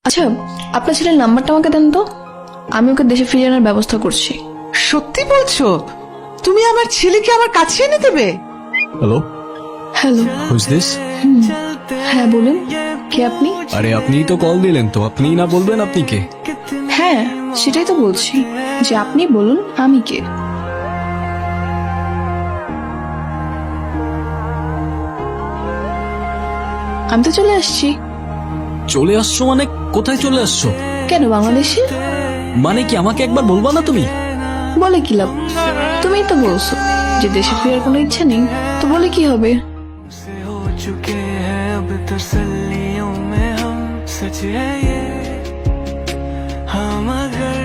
আচ্ছা, আপনার ছেলের নাম্বারটা আমাকে দেন তো, আমি ওকে দেশে ফিরিয়ে আনার ব্যবস্থা করছি। সত্যি বলছো? তুমি আমার ছেলেকে আমার কাছে এনে দেবে? Hello, hello. Who is this? হ্যাঁ বলুন, কে আপনি? আরে আপনিই তো কল দিলেন, তো আপনিই না বলবেন আপনি কে? হ্যাঁ সেটাই তো বলছি, যে আপনি বলুন আমি কে। আমি তো চলে আসছি। চলে আসছো মানে? কোথায় চলে আসছো? কেন, বাংলাদেশে? মানে কি আমাকে একবার বলবা না তুমি? বলে কি লাভ? তুমিই তো বলছো যে দেশে ফেরার কোনো ইচ্ছা নেই, তো বলে কি হবে? हो चुके हैं अब तसल्लियों में हम, सच है ये हम अगर